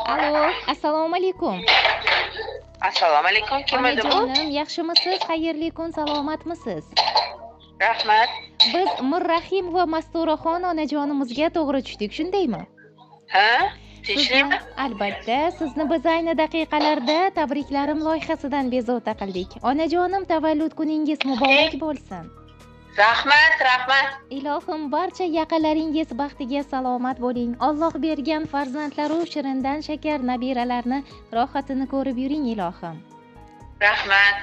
Allo, assalomu alaykum. Assalomu alaykum. Kim edi bu? Onajonim, yaxshimisiz? Xayrli kun, salomatmisiz? Rahmat. Biz Mirrahim va Masturaxon onajonimizga to'g'ri tushdik, shundaymi? Ha? Sizni Tinchlikmi? albatta, sizni biz ayni daqiqalarda tabriklarim loyihasidan bezovta qildik. Onajonim, tavallud kuningiz muborak bo'lsin. Rahmat. Ilohim, barcha yaqinlaringiz baxtiga salomat bo'ling. Alloh bergan farzandlaru shirindan shakar nabiralarni rohatini ko'rib yuring, ilohim. Rahmat.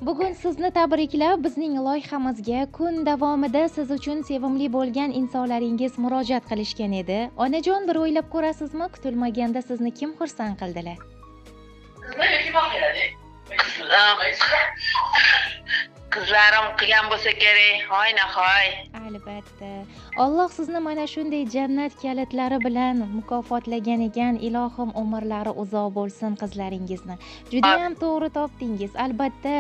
Bugun sizni tabriklab bizning loyihamizga kun davomida siz uchun sevimli bo'lgan insonlaringiz murojaat qilishgan edi. Onajon, bir o'ylab ko'rasizmi, kutilmaganda sizni kim xursand qildilar? Qizlarim qilgan bo'lsa kerak. Hoynahoy. Albatta. Alloh sizni mana shunday jannat kalitlari bilan mukofotlagan ekan. Ilohim, umrlari uzoq bo'lsin qizlaringizni. Juda ham to'g'ri topdingiz. Albatta,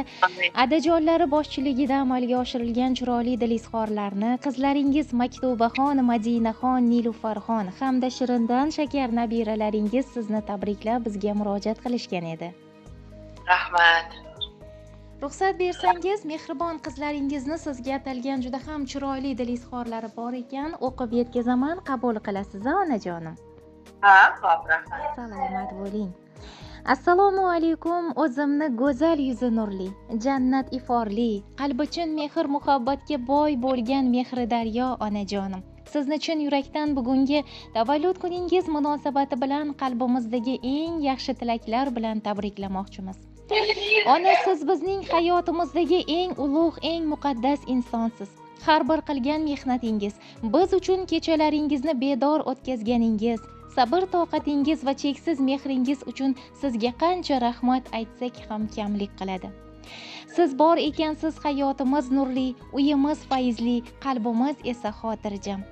adajonlari boshchiligida amalga oshirilgan chiroyli dilizxorlarni qizlaringiz Maktubaxon, Madinaxon, Nilufarxon hamda shirindan shakar nabiralaringiz sizni tabriklab bizga murojaat qilishgan edi. Rahmat. Ruxsat bersangiz, mehribon qizlaringizni sizga atalgan juda ham chiroyli dilizxorlari bor ekan, o'qib yetkazaman, qabul qilasiz, onajonim. Ha, xo'p, rahmat. Salomat bo'ling. Assalomu alaykum, o'zimni go'zal yuzi nurli, jannat iforli, qalbi chin mehr muhabbatga boy bo'lgan mehri daryo onajonim. Sizni chin yurakdan bugungi tavallud kuningiz munosabati bilan qalbimizdagi eng yaxshi tilaklar bilan tabriklamoqchimiz. Ona, siz bizning hayotimizdagi eng ulug', eng muqaddas insonsiz. Har bir qilgan mehnatingiz, biz uchun kechalaringizni bedor o'tkazganingiz, sabr toqatingiz va cheksiz mehringiz uchun sizga qancha rahmat aytsak ham kamlik qiladi. Siz bor ekansiz, hayotimiz nurli, uyimiz fayzli, qalbimiz esa xotirjam.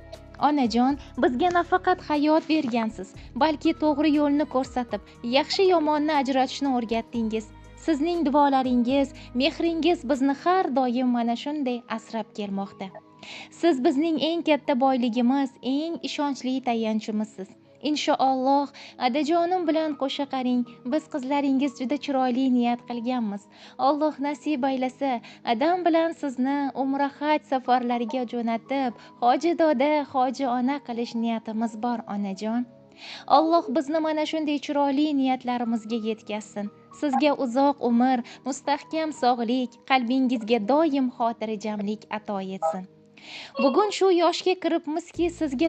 Onajon, bizga nafaqat hayot bergansiz, balki to'g'ri yo'lni ko'rsatib, yaxshi yomonni ajratishni o'rgatdingiz. Sizning duolaringiz, mehringiz bizni har doim mana shunday asrab kelmoqda. Siz bizning eng katta boyligimiz, eng ishonchli tayanchimizsiz. Inshaalloh, adajonim bilan qo'sha qaring, biz qizlaringiz juda chiroyli niyat qilganmiz. Alloh nasib aylasa, adam bilan sizni umra haj safarlariga jo'natib, hoji doda, hoji ona qilish niyatimiz bor, onajon. Alloh bizni mana shunday chiroyli niyatlarimizga yetkazsin. Sizga uzoq umr, mustahkam sog'lik, qalbingizga doim xotirjamlik ato etsin. Bugun shu yoshga kiribmizki, sizga